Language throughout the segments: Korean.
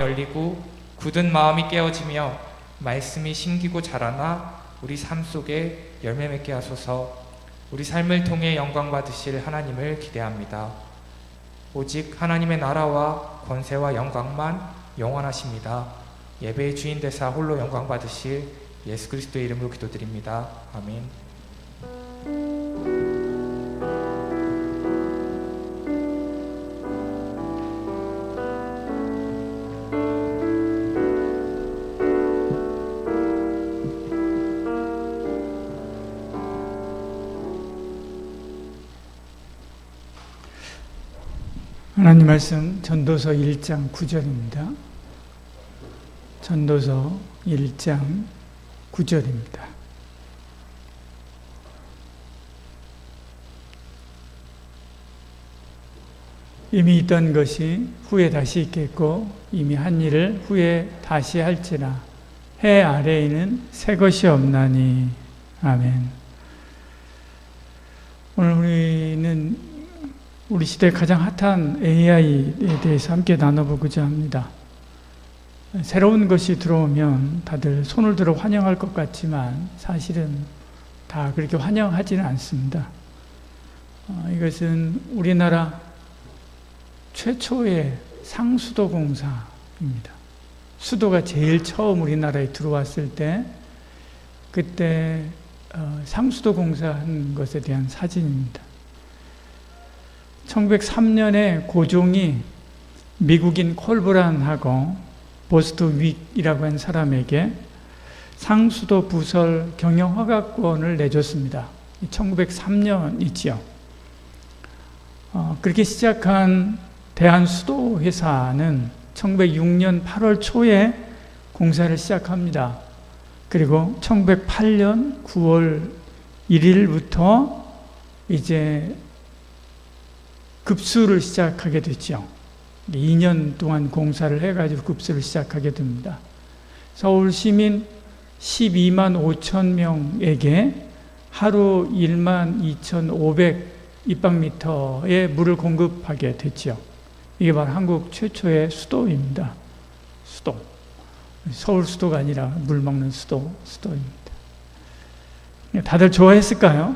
열리고 굳은 마음이 깨어지며 말씀이 심기고 자라나 우리 삶 속에 열매 맺게 하소서. 우리 삶을 통해 영광 받으실 하나님을 기대합니다. 오직 하나님의 나라와 권세와 영광만 영원하십니다. 예배의 주인 되사 홀로 영광 받으실 예수 그리스도의 이름으로 기도드립니다. 아멘. 하나님 말씀 전도서 1장 9절입니다. 전도서 1장 9절입니다. 이미 있던 것이 후에 다시 있겠고 이미 한 일을 후에 다시 할지라 해 아래에는 새 것이 없나니. 아멘. 오늘 우리는 우리 시대에 가장 핫한 AI에 대해서 함께 나눠보고자 합니다. 새로운 것이 들어오면 다들 손을 들어 환영할 것 같지만 사실은 다 그렇게 환영하지는 않습니다. 이것은 우리나라 최초의 상수도 공사입니다. 수도가 제일 처음 우리나라에 들어왔을 때 그때 상수도 공사한 것에 대한 사진입니다. 1903년에 고종이 미국인 콜브란하고 보스트윅이라고 한 사람에게 상수도 부설 경영 허가권을 내줬습니다. 1903년이지요. 그렇게 시작한 대한수도회사는 1906년 8월 초에 공사를 시작합니다. 그리고 1908년 9월 1일부터 이제 급수를 시작하게 됐죠. 2년 동안 공사를 해가지고 급수를 시작하게 됩니다. 서울 시민 12만 5천 명에게 하루 1만 2,500 입방미터의 물을 공급하게 됐죠. 이게 바로 한국 최초의 수도입니다. 수도. 서울 수도가 아니라 물 먹는 수도입니다. 다들 좋아했을까요?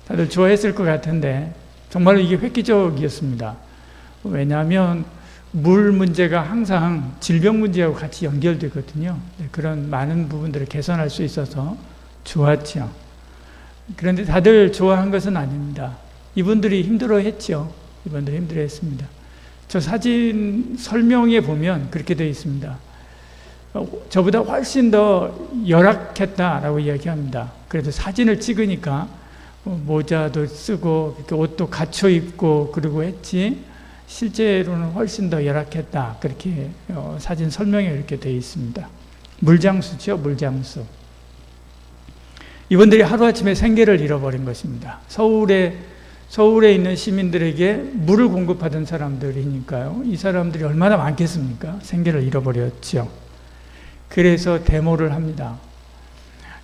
다들 좋아했을 것 같은데 정말로 이게 획기적이었습니다. 왜냐하면 물 문제가 항상 질병 문제하고 같이 연결되거든요. 그런 많은 부분들을 개선할 수 있어서 좋았죠. 그런데 다들 좋아한 것은 아닙니다. 이분들이 힘들어했죠. 이분들이 힘들어했습니다. 저 사진 설명에 보면 그렇게 되어 있습니다. 저보다 훨씬 더 열악했다라고 이야기합니다. 그래도 사진을 찍으니까 모자도 쓰고 이렇게 옷도 갖춰 입고 그러고 했지 실제로는 훨씬 더 열악했다. 그렇게 사진 설명에 이렇게 되어 있습니다. 물장수죠, 물장수. 이분들이 하루아침에 생계를 잃어버린 것입니다. 서울에 있는 시민들에게 물을 공급하던 사람들이니까요. 이 사람들이 얼마나 많겠습니까? 생계를 잃어버렸죠. 그래서 데모를 합니다.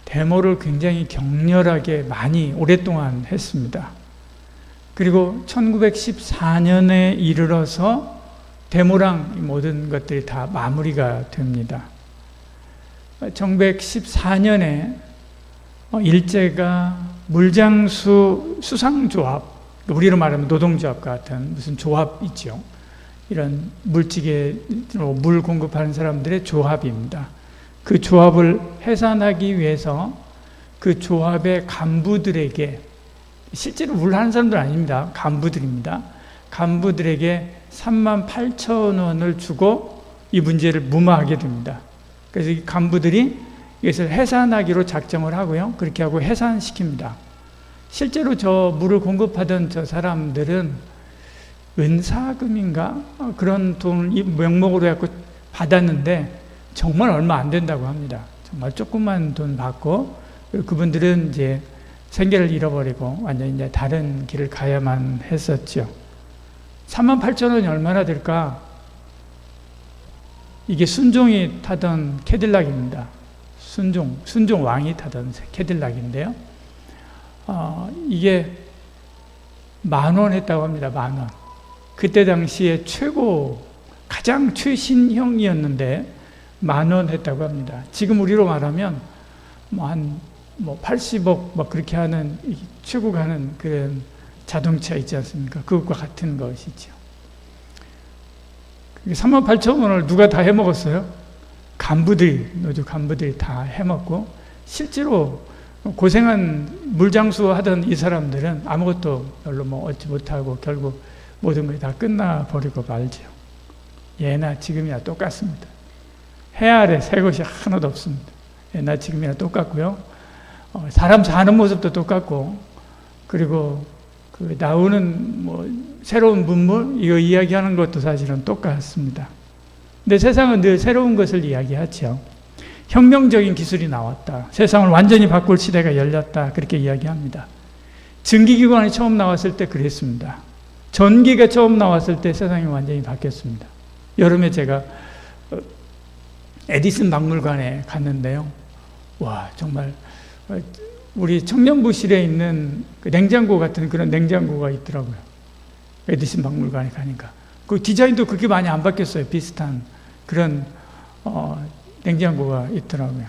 데모를 굉장히 격렬하게 많이 오랫동안 했습니다. 그리고 1914년에 이르러서 데모랑 모든 것들이 다 마무리가 됩니다. 1914년에 일제가 물장수 수상조합, 우리로 말하면 노동조합 같은 무슨 조합이죠. 이런 물찌개로 물 공급하는 사람들의 조합입니다. 그 조합을 해산하기 위해서 그 조합의 간부들에게, 실제로 물 하는 사람들 아닙니다. 간부들입니다. 간부들에게 38,000원을 주고 이 문제를 무마하게 됩니다. 그래서 이 간부들이 이것을 해산하기로 작정을 하고요. 그렇게 하고 해산시킵니다. 실제로 저 물을 공급하던 저 사람들은 은사금인가? 그런 돈을 명목으로 해서 받았는데 정말 얼마 안 된다고 합니다. 정말 조그만 돈 받고 그분들은 이제 생계를 잃어버리고 완전히 이제 다른 길을 가야만 했었죠. 38,000원이 얼마나 될까? 이게 순종이 타던 캐딜락입니다. 순종 왕이 타던 캐딜락인데요. 이게 10,000원 했다고 합니다. 10,000원. 그때 당시에 최고 가장 최신형이었는데 10,000원 했다고 합니다. 지금 우리로 말하면 한 80억 막 그렇게 하는 최고 가는 그런 자동차 있지 않습니까? 그것과 같은 것이죠. 38,000원을 누가 다 해먹었어요? 노조 간부들이 다 해먹고, 실제로 고생한 물장수 하던 이 사람들은 아무것도 별로 얻지 못하고 결국 모든 것이 다 끝나버리고 말죠. 예나 지금이나 똑같습니다. 해 아래 새 것이 하나도 없습니다. 예나 지금이나 똑같고요. 사람 사는 모습도 똑같고, 그리고 그 나오는 새로운 문물 이거 이야기하는 것도 사실은 똑같습니다. 근데 세상은 늘 새로운 것을 이야기하죠. 혁명적인 기술이 나왔다. 세상을 완전히 바꿀 시대가 열렸다. 그렇게 이야기합니다. 전기기관이 처음 나왔을 때 그랬습니다. 전기가 처음 나왔을 때 세상이 완전히 바뀌었습니다. 여름에 제가 에디슨 박물관에 갔는데요. 와, 정말 우리 청년부실에 있는 그 냉장고 같은 그런 냉장고가 있더라고요. 에디슨 박물관에 가니까. 그 디자인도 그렇게 많이 안 바뀌었어요. 비슷한 그런 냉장고가 있더라고요.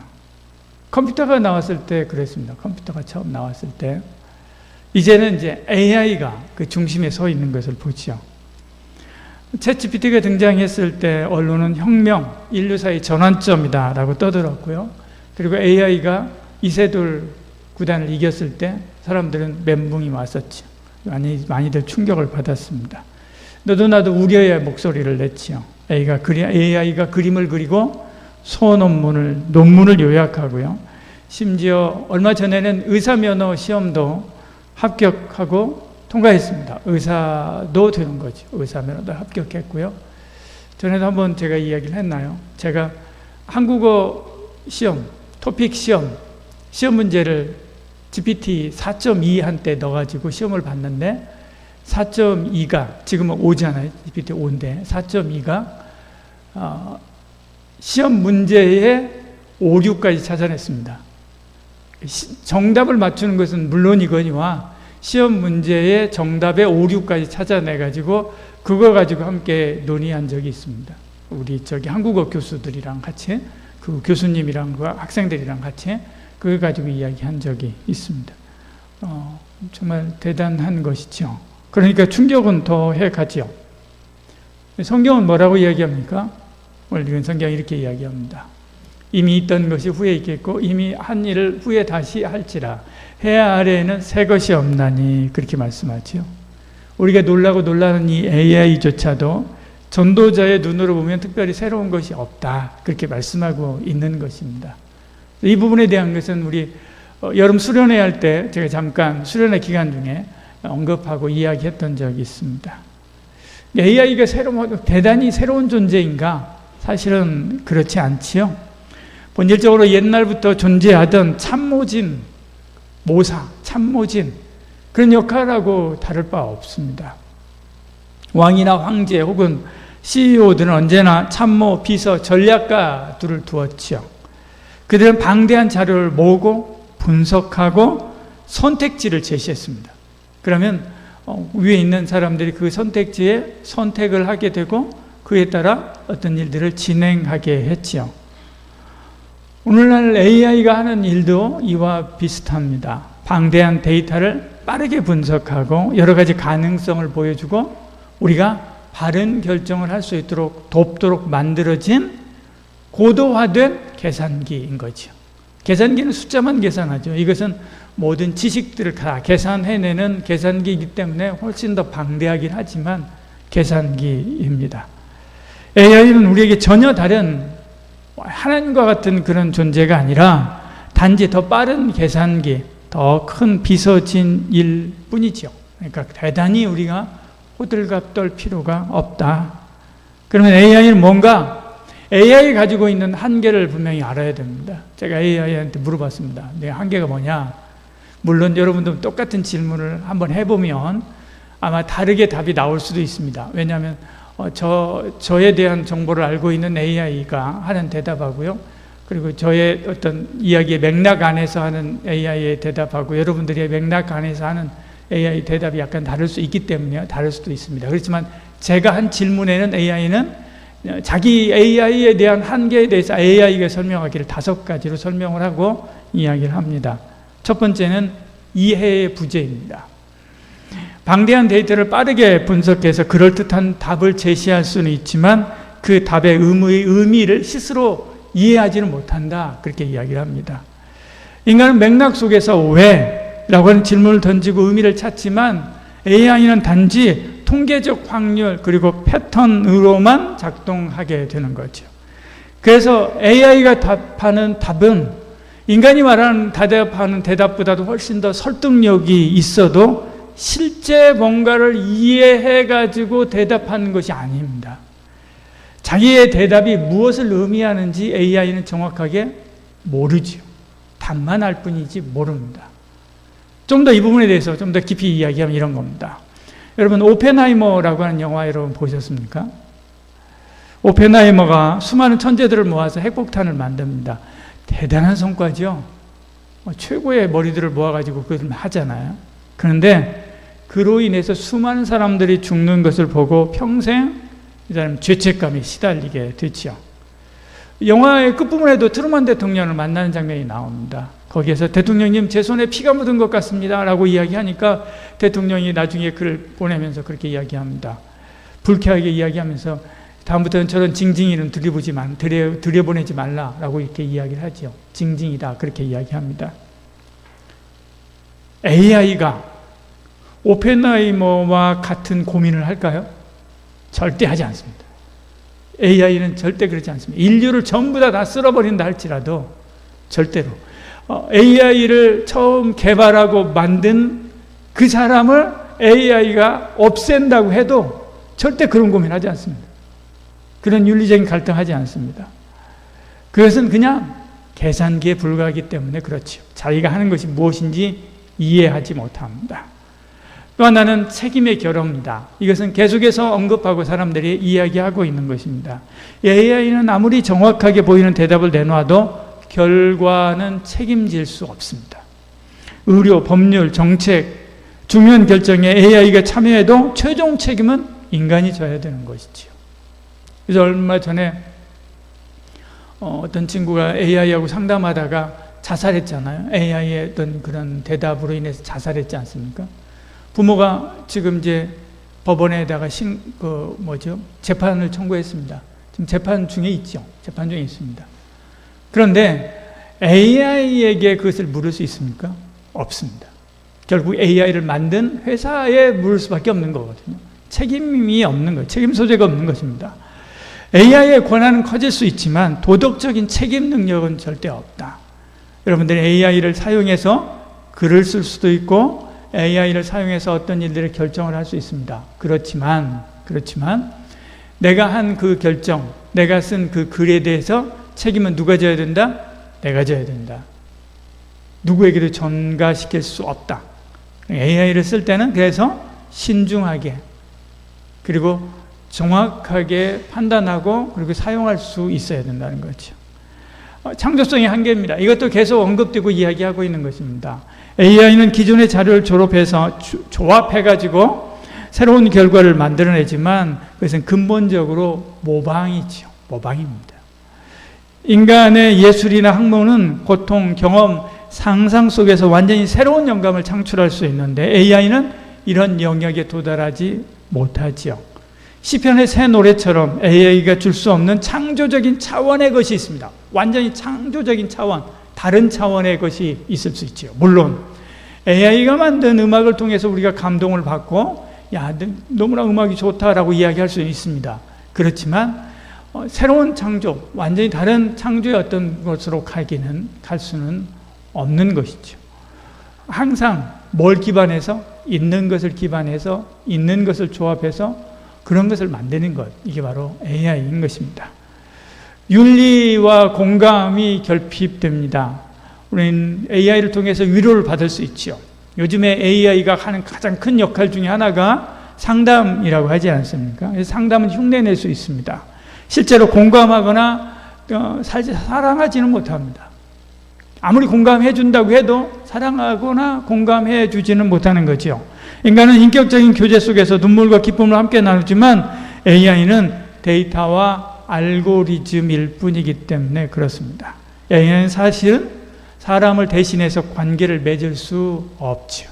컴퓨터가 나왔을 때 그랬습니다. 컴퓨터가 처음 나왔을 때. 이제는 이제 AI가 그 중심에 서 있는 것을 보죠. 챗GPT가 등장했을 때 언론은 혁명, 인류사의 전환점이다라고 떠들었고요. 그리고 AI가 이세돌 구단을 이겼을 때 사람들은 멘붕이 왔었죠. 많이들 충격을 받았습니다. 너도 나도 우려의 목소리를 냈지요. AI가 그림을 그리고 논문을 요약하고요. 심지어 얼마 전에는 의사면허 시험도 합격하고 통과했습니다. 의사도 되는 거죠. 의사면허도 합격했고요. 전에도 한번 제가 이야기를 했나요? 제가 한국어 시험, 토픽 시험 문제를 GPT 4.2 한때 넣어가지고 시험을 봤는데 4.2가 지금은 5잖아요. GPT 5인데 4.2가 시험 문제의 오류까지 찾아냈습니다. 정답을 맞추는 것은 물론이거니와 시험 문제의 정답의 오류까지 찾아내가지고 그걸 가지고 함께 논의한 적이 있습니다. 우리 한국어 교수들이랑 같이, 그 교수님이랑 그 학생들이랑 같이 그걸 가지고 이야기한 적이 있습니다. 정말 대단한 것이죠. 그러니까 충격은 더해 가지요. 성경은 뭐라고 이야기합니까? 오늘 읽은 성경이 이렇게 이야기합니다. 이미 있던 것이 후에 있겠고 이미 한 일을 후에 다시 할지라 해 아래에는 새 것이 없나니 그렇게 말씀하죠. 우리가 놀라는 이 AI조차도 전도자의 눈으로 보면 특별히 새로운 것이 없다. 그렇게 말씀하고 있는 것입니다. 이 부분에 대한 것은 우리 여름 수련회 할 때 제가 잠깐 수련회 기간 중에 언급하고 이야기했던 적이 있습니다. AI가 대단히 새로운 존재인가? 사실은 그렇지 않지요. 본질적으로 옛날부터 존재하던 참모진, 참모진 그런 역할하고 다를 바 없습니다. 왕이나 황제 혹은 CEO들은 언제나 참모, 비서, 전략가들을 두었지요. 그들은 방대한 자료를 모으고 분석하고 선택지를 제시했습니다. 그러면 위에 있는 사람들이 그 선택지에 선택을 하게 되고 그에 따라 어떤 일들을 진행하게 했지요. 오늘날 AI가 하는 일도 이와 비슷합니다. 방대한 데이터를 빠르게 분석하고 여러 가지 가능성을 보여주고 우리가 바른 결정을 할 수 있도록 돕도록 만들어진 고도화된 계산기인 거죠. 계산기는 숫자만 계산하죠. 이것은 모든 지식들을 다 계산해내는 계산기이기 때문에 훨씬 더 방대하긴 하지만 계산기입니다. AI는 우리에게 전혀 다른 하나님과 같은 그런 존재가 아니라 단지 더 빠른 계산기, 더 큰 비서진일 뿐이죠. 그러니까 대단히 우리가 호들갑 떨 필요가 없다. 그러면 AI는 뭔가 AI 가지고 있는 한계를 분명히 알아야 됩니다. 제가 AI한테 물어봤습니다. 내 한계가 뭐냐? 물론 여러분도 똑같은 질문을 한번 해보면 아마 다르게 답이 나올 수도 있습니다. 왜냐하면 저에 대한 정보를 알고 있는 AI가 하는 대답하고요. 그리고 저의 어떤 이야기의 맥락 안에서 하는 AI의 대답하고 여러분들의 맥락 안에서 하는 AI 대답이 약간 다를 수 있기 때문에 다를 수도 있습니다. 그렇지만 제가 한 질문에는 AI는 자기 AI에 대한 한계에 대해서 AI가 설명하기를 5가지로 설명을 하고 이야기를 합니다. 첫 번째는 이해의 부재입니다. 방대한 데이터를 빠르게 분석해서 그럴듯한 답을 제시할 수는 있지만 그 답의 의미를 스스로 이해하지는 못한다. 그렇게 이야기를 합니다. 인간은 맥락 속에서 왜? 라고 하는 질문을 던지고 의미를 찾지만 AI는 단지 통계적 확률 그리고 패턴으로만 작동하게 되는 거죠. 그래서 AI가 답하는 답은 인간이 말하는 대답하는 대답보다도 훨씬 더 설득력이 있어도 실제 뭔가를 이해해가지고 대답하는 것이 아닙니다. 자기의 대답이 무엇을 의미하는지 AI는 정확하게 모르죠. 답만 알 뿐이지 모릅니다. 좀 더 이 부분에 대해서 좀 더 깊이 이야기하면 이런 겁니다. 여러분 오펜하이머라고 하는 영화 여러분 보셨습니까? 오펜하이머가 수많은 천재들을 모아서 핵폭탄을 만듭니다. 대단한 성과죠. 최고의 머리들을 모아가지고 그걸 하잖아요. 그런데 그로 인해서 수많은 사람들이 죽는 것을 보고 평생 이 사람 죄책감에 시달리게 되죠. 영화의 끝부분에도 트루먼 대통령을 만나는 장면이 나옵니다. 거기에서 대통령님 제 손에 피가 묻은 것 같습니다 라고 이야기하니까 대통령이 나중에 글을 보내면서 그렇게 이야기합니다. 불쾌하게 이야기하면서 다음부터는 저런 징징이는 들여보내지 말라라고 이렇게 이야기를 하죠. 징징이다 그렇게 이야기합니다. AI가 오펜하이머와 같은 고민을 할까요? 절대 하지 않습니다. AI는 절대 그러지 않습니다. 인류를 전부 다 쓸어버린다 할지라도 절대로 AI를 처음 개발하고 만든 그 사람을 AI가 없앤다고 해도 절대 그런 고민하지 않습니다. 그런 윤리적인 갈등하지 않습니다. 그것은 그냥 계산기에 불과하기 때문에 그렇죠. 자기가 하는 것이 무엇인지 이해하지 못합니다. 또 하나는 책임의 결여입니다. 이것은 계속해서 언급하고 사람들이 이야기하고 있는 것입니다. AI는 아무리 정확하게 보이는 대답을 내놔도 결과는 책임질 수 없습니다. 의료, 법률, 정책, 중요한 결정에 AI가 참여해도 최종 책임은 인간이 져야 되는 것이지요. 그래서 얼마 전에 어떤 친구가 AI하고 상담하다가 자살했잖아요. AI의 어떤 그런 대답으로 인해서 자살했지 않습니까? 부모가 지금 이제 법원에다가 재판을 청구했습니다. 지금 재판 중에 있죠. 재판 중에 있습니다. 그런데 AI에게 그것을 물을 수 있습니까? 없습니다. 결국 AI를 만든 회사에 물을 수밖에 없는 거거든요. 책임이 없는 거예요. 책임 소재가 없는 것입니다. AI의 권한은 커질 수 있지만 도덕적인 책임 능력은 절대 없다. 여러분들이 AI를 사용해서 글을 쓸 수도 있고 AI를 사용해서 어떤 일들을 결정을 할 수 있습니다. 그렇지만 내가 한 그 결정, 내가 쓴 그 글에 대해서 책임은 누가 져야 된다? 내가 져야 된다. 누구에게도 전가시킬 수 없다. AI를 쓸 때는 그래서 신중하게 그리고 정확하게 판단하고 그리고 사용할 수 있어야 된다는 거죠. 창조성의 한계입니다. 이것도 계속 언급되고 이야기하고 있는 것입니다. AI는 기존의 자료를 조합해가지고 새로운 결과를 만들어내지만 그것은 근본적으로 모방이죠. 모방입니다. 인간의 예술이나 학문은 고통, 경험, 상상 속에서 완전히 새로운 영감을 창출할 수 있는데 AI는 이런 영역에 도달하지 못하지요. 시편의 새 노래처럼 AI가 줄 수 없는 창조적인 차원의 것이 있습니다. 완전히 창조적인 차원, 다른 차원의 것이 있을 수 있죠. 물론 AI가 만든 음악을 통해서 우리가 감동을 받고 야, 너무나 음악이 좋다라고 이야기할 수 있습니다. 그렇지만 새로운 창조, 완전히 다른 창조의 어떤 것으로 갈 수는 없는 것이죠. 항상 뭘 기반해서? 있는 것을 기반해서 있는 것을 조합해서 그런 것을 만드는 것, 이게 바로 AI인 것입니다. 윤리와 공감이 결핍됩니다. 우리는 AI를 통해서 위로를 받을 수 있죠. 요즘에 AI가 하는 가장 큰 역할 중에 하나가 상담이라고 하지 않습니까? 상담은 흉내낼 수 있습니다. 실제로 공감하거나 사랑하지는 못합니다. 아무리 공감해 준다고 해도 사랑하거나 공감해 주지는 못하는 거죠. 인간은 인격적인 교제 속에서 눈물과 기쁨을 함께 나누지만 AI는 데이터와 알고리즘일 뿐이기 때문에 그렇습니다. AI는 사실은 사람을 대신해서 관계를 맺을 수 없죠.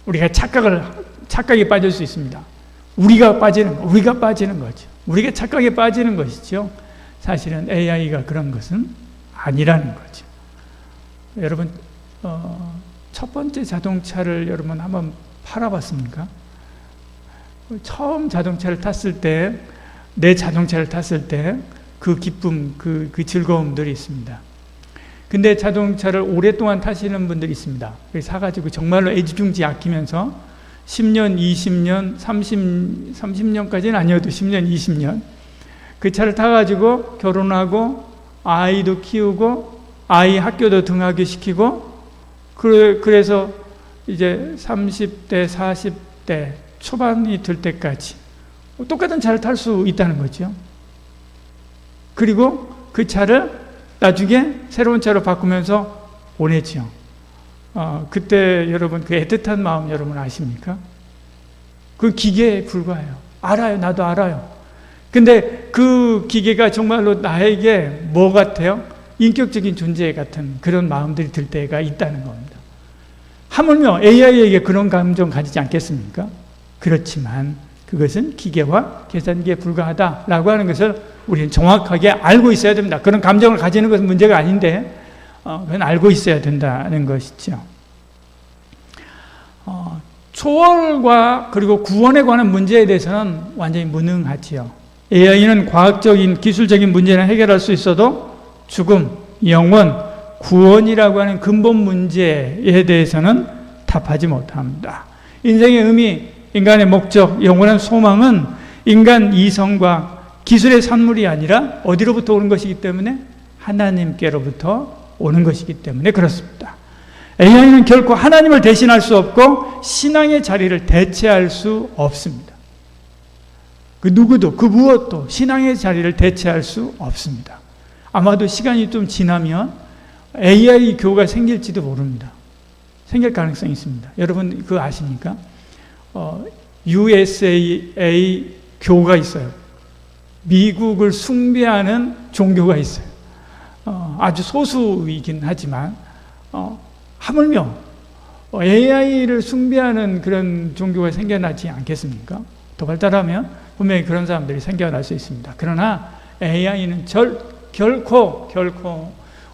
우리가 착각에 빠질 수 있습니다. 우리가 빠지는 거죠. 우리가 착각에 빠지는 것이죠. 사실은 AI가 그런 것은 아니라는 거죠. 여러분, 첫 번째 자동차를 여러분 한번 팔아봤습니까? 처음 자동차를 탔을 때, 내 자동차를 탔을 때 그 기쁨, 그 즐거움들이 있습니다. 근데 자동차를 오랫동안 타시는 분들이 있습니다. 사가지고 정말로 애지중지 아끼면서 10년, 20년, 30년까지는 아니어도 10년, 20년 그 차를 타가지고 결혼하고 아이도 키우고 아이 학교도 등하교 시키고 그래서 이제 30대, 40대 초반이 될 때까지 똑같은 차를 탈 수 있다는 거죠. 그리고 그 차를 나중에 새로운 차로 바꾸면서 보내죠. 그때 여러분 그 애틋한 마음 여러분 아십니까? 그 기계에 불과해요. 알아요. 나도 알아요. 근데 그 기계가 정말로 나에게 뭐 같아요? 인격적인 존재 같은 그런 마음들이 들 때가 있다는 겁니다. 하물며 AI에게 그런 감정 가지지 않겠습니까? 그렇지만 그것은 기계와 계산기에 불과하다라고 하는 것을 우리는 정확하게 알고 있어야 됩니다. 그런 감정을 가지는 것은 문제가 아닌데 그건 알고 있어야 된다는 것이죠. 초월과 그리고 구원에 관한 문제에 대해서는 완전히 무능하지요. AI는 과학적인 기술적인 문제는 해결할 수 있어도 죽음, 영원, 구원이라고 하는 근본 문제에 대해서는 답하지 못합니다. 인생의 의미, 인간의 목적, 영원한 소망은 인간 이성과 기술의 산물이 아니라 어디로부터 오는 것이기 때문에 하나님께로부터 오는 것이기 때문에 그렇습니다. AI는 결코 하나님을 대신할 수 없고 신앙의 자리를 대체할 수 없습니다. 그 누구도 그 무엇도 신앙의 자리를 대체할 수 없습니다. 아마도 시간이 좀 지나면 AI 교가 생길지도 모릅니다. 생길 가능성이 있습니다. 여러분 그거 아십니까? USA 교가 있어요. 미국을 숭배하는 종교가 있어요. 아주 소수이긴 하지만 하물며 AI를 숭배하는 그런 종교가 생겨나지 않겠습니까? 더 발달하면 분명히 그런 사람들이 생겨날 수 있습니다. 그러나 AI는 결코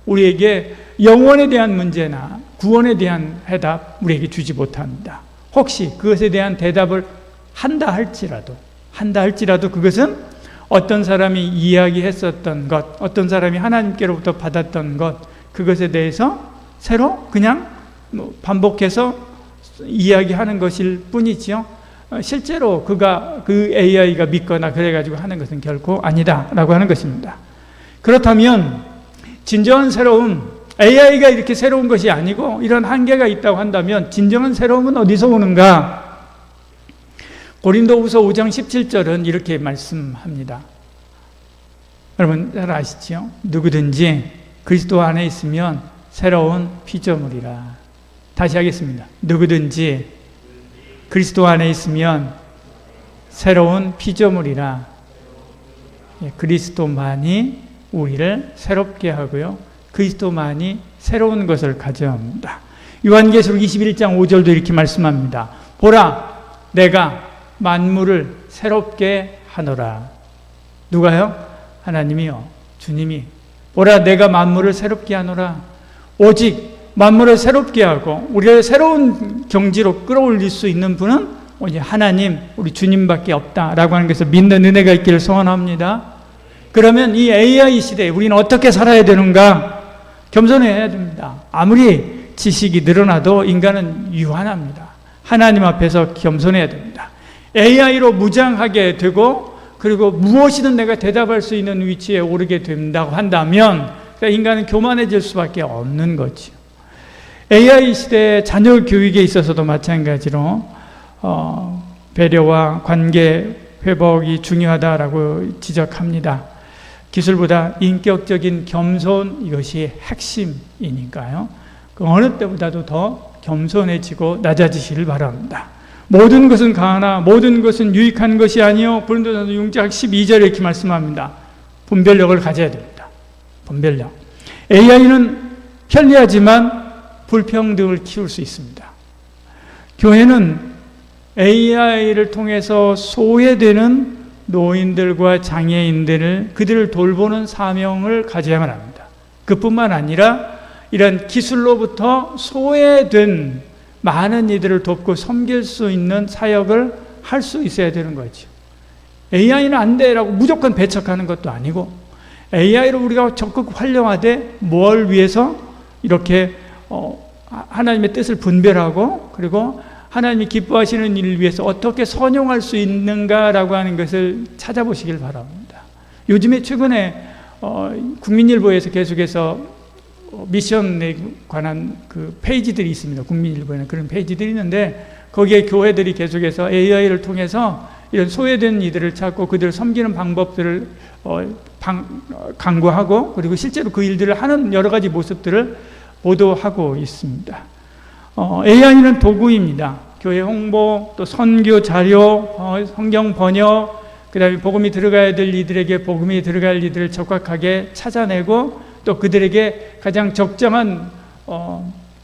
우리에게 영원에 대한 문제나 구원에 대한 해답 우리에게 주지 못합니다. 혹시 그것에 대한 대답을 한다 할지라도 그것은 어떤 사람이 이야기했었던 것, 어떤 사람이 하나님께로부터 받았던 것, 그것에 대해서 새로 그냥 반복해서 이야기하는 것일 뿐이지요. 실제로 그 AI가 믿거나 그래가지고 하는 것은 결코 아니다라고 하는 것입니다. 그렇다면 진정한 새로움, AI가 이렇게 새로운 것이 아니고 이런 한계가 있다고 한다면 진정한 새로움은 어디서 오는가? 고린도후서 5장 17절은 이렇게 말씀합니다. 여러분 잘 아시죠? 누구든지 그리스도 안에 있으면 새로운 피조물이라. 다시 하겠습니다. 누구든지 그리스도 안에 있으면 새로운 피조물이라. 그리스도만이 우리를 새롭게 하고요. 그리스도만이 새로운 것을 가져옵니다. 요한계시록 21장 5절도 이렇게 말씀합니다. 보라, 내가 만물을 새롭게 하노라. 누가요? 하나님이요. 주님이. 보라, 내가 만물을 새롭게 하노라. 오직 만물을 새롭게 하고 우리를 새로운 경지로 끌어올릴 수 있는 분은 오직 하나님, 우리 주님밖에 없다라고 하는 것을 믿는 은혜가 있기를 소원합니다. 그러면 이 AI 시대에 우리는 어떻게 살아야 되는가? 겸손해야 됩니다. 아무리 지식이 늘어나도 인간은 유한합니다. 하나님 앞에서 겸손해야 됩니다. AI로 무장하게 되고 그리고 무엇이든 내가 대답할 수 있는 위치에 오르게 된다고 한다면 인간은 교만해질 수밖에 없는 거죠. AI 시대의 자녀 교육에 있어서도 마찬가지로 배려와 관계 회복이 중요하다라고 지적합니다. 기술보다 인격적인 겸손, 이것이 핵심이니까요. 그 어느 때보다도 더 겸손해지고 낮아지시길 바랍니다. 모든 것은 가하나 모든 것은 유익한 것이 아니요. 고린도전서 6장 12절에 이렇게 말씀합니다. 분별력을 가져야 됩니다. 분별력. AI는 편리하지만 불평등을 키울 수 있습니다. 교회는 AI를 통해서 소외되는 노인들과 장애인들을 그들을 돌보는 사명을 가져야만 합니다. 그뿐만 아니라 이런 기술로부터 소외된 많은 이들을 돕고 섬길 수 있는 사역을 할 수 있어야 되는 거죠. AI는 안 돼라고 무조건 배척하는 것도 아니고 AI를 우리가 적극 활용하되 뭘 위해서 이렇게 하나님의 뜻을 분별하고 그리고 하나님이 기뻐하시는 일을 위해서 어떻게 선용할 수 있는가라고 하는 것을 찾아보시길 바랍니다. 요즘에 최근에 국민일보에서 계속해서 미션에 관한 그 페이지들이 있습니다. 국민일보에는 그런 페이지들이 있는데 거기에 교회들이 계속해서 AI를 통해서 이런 소외된 이들을 찾고 그들을 섬기는 방법들을 강구하고 그리고 실제로 그 일들을 하는 여러 가지 모습들을 보도하고 있습니다. AI는 도구입니다. 교회 홍보, 또 선교 자료, 성경 번역, 그 다음에 복음이 들어가야 될 이들에게 복음이 들어갈 이들을 적확하게 찾아내고 또 그들에게 가장 적정한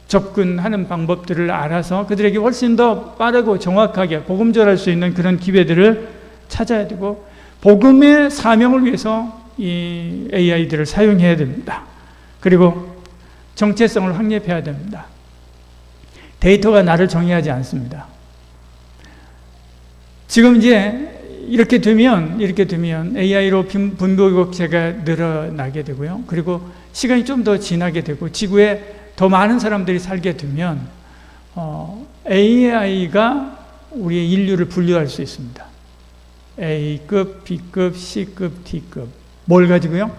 접근하는 방법들을 알아서 그들에게 훨씬 더 빠르고 정확하게 복음 전할 수 있는 그런 기회들을 찾아야 되고 복음의 사명을 위해서 이 AI들을 사용해야 됩니다. 그리고 정체성을 확립해야 됩니다. 데이터가 나를 정의하지 않습니다. 지금 이제 이렇게 되면 AI로 분배곡체가 늘어나게 되고요. 그리고 시간이 좀 더 지나게 되고 지구에 더 많은 사람들이 살게 되면 AI가 우리의 인류를 분류할 수 있습니다. A급, B급, C급, D급. 뭘 가지고요?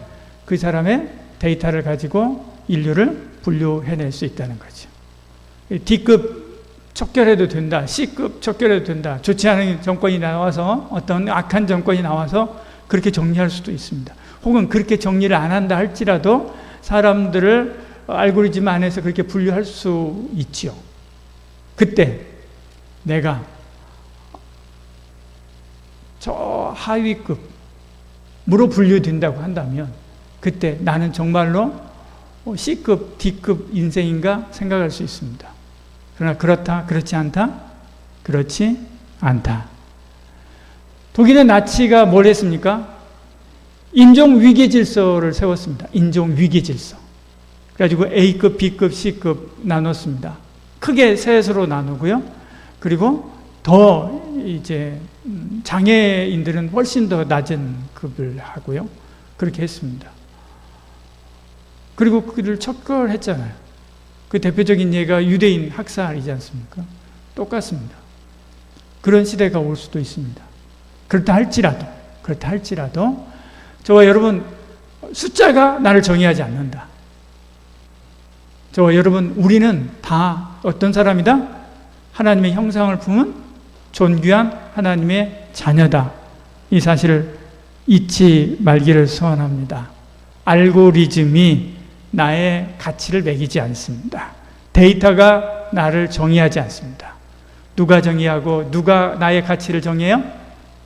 그 사람의 데이터를 가지고 인류를 분류해낼 수 있다는 거죠. D급 척결해도 된다. C급 척결해도 된다. 좋지 않은 정권이 나와서 어떤 악한 정권이 나와서 그렇게 정리할 수도 있습니다. 혹은 그렇게 정리를 안 한다 할지라도 사람들을 알고리즘 안에서 그렇게 분류할 수 있지요. 그때 내가 저 하위급으로 분류된다고 한다면 그때 나는 정말로 C급, D급 인생인가 생각할 수 있습니다. 그러나 그렇다, 그렇지 않다? 그렇지 않다. 독일의 나치가 뭘 했습니까? 인종 위계 질서를 세웠습니다. 인종 위계 질서. 그래가지고 A급, B급, C급 나눴습니다. 크게 셋으로 나누고요. 그리고 더 이제 장애인들은 훨씬 더 낮은 급을 하고요. 그렇게 했습니다. 그리고 그들을 척결했잖아요. 그 대표적인 예가 유대인 학살이지 않습니까? 똑같습니다. 그런 시대가 올 수도 있습니다. 그렇다 할지라도 저와 여러분 숫자가 나를 정의하지 않는다. 저와 여러분 우리는 다 어떤 사람이다? 하나님의 형상을 품은 존귀한 하나님의 자녀다. 이 사실을 잊지 말기를 소원합니다. 알고리즘이 나의 가치를 매기지 않습니다. 데이터가 나를 정의하지 않습니다. 누가 정의하고 누가 나의 가치를 정해요?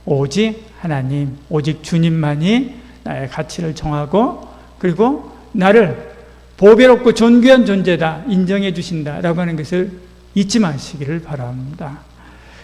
오직 하나님, 오직 주님만이 나의 가치를 정하고 그리고 나를 보배롭고 존귀한 존재다 인정해 주신다라고 하는 것을 잊지 마시기를 바랍니다.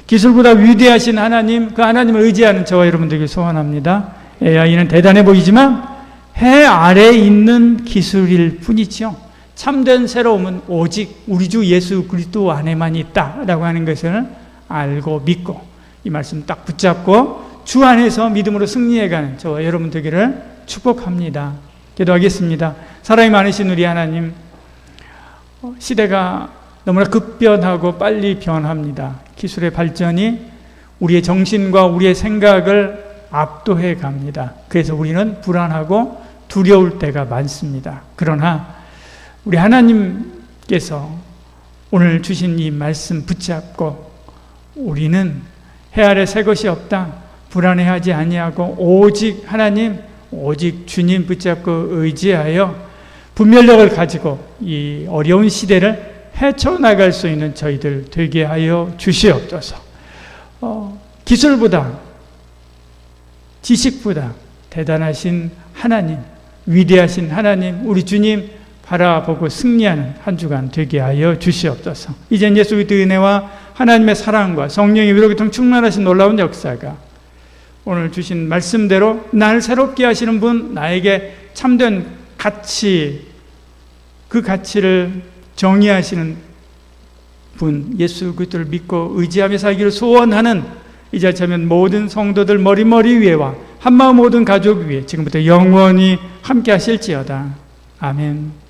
기술보다 위대하신 하나님, 그 하나님을 의지하는 저와 여러분들에게 소원합니다. AI는 대단해 보이지만 해 아래에 있는 기술일 뿐이죠. 참된 새로움은 오직 우리 주 예수 그리스도 안에만 있다라고 하는 것을 알고 믿고 이 말씀 딱 붙잡고 주 안에서 믿음으로 승리해가는 저와 여러분 되기를 축복합니다. 기도하겠습니다. 사랑이 많으신 우리 하나님, 시대가 너무나 급변하고 빨리 변합니다. 기술의 발전이 우리의 정신과 우리의 생각을 압도해 갑니다. 그래서 우리는 불안하고 두려울 때가 많습니다. 그러나 우리 하나님께서 오늘 주신 이 말씀 붙잡고 우리는 해 아래 새 것이 없다, 불안해하지 아니하고 오직 하나님, 오직 주님 붙잡고 의지하여 분별력을 가지고 이 어려운 시대를 헤쳐나갈 수 있는 저희들 되게 하여 주시옵소서. 기술보다 지식보다 대단하신 하나님, 위대하신 하나님, 우리 주님 바라보고 승리하는 한 주간 되게 하여 주시옵소서. 이젠 예수 그리스도의 은혜와 하나님의 사랑과 성령의 위로를 통해 충만하신 놀라운 역사가 오늘 주신 말씀대로 날 새롭게 하시는 분, 나에게 참된 가치, 그 가치를 정의하시는 분, 예수 그리스도를 믿고 의지하며 살기를 소원하는 이 자리에 참여한 모든 성도들 머리 위에와 한마음 모든 가족 위에 지금부터 영원히 함께 하실지어다. 아멘.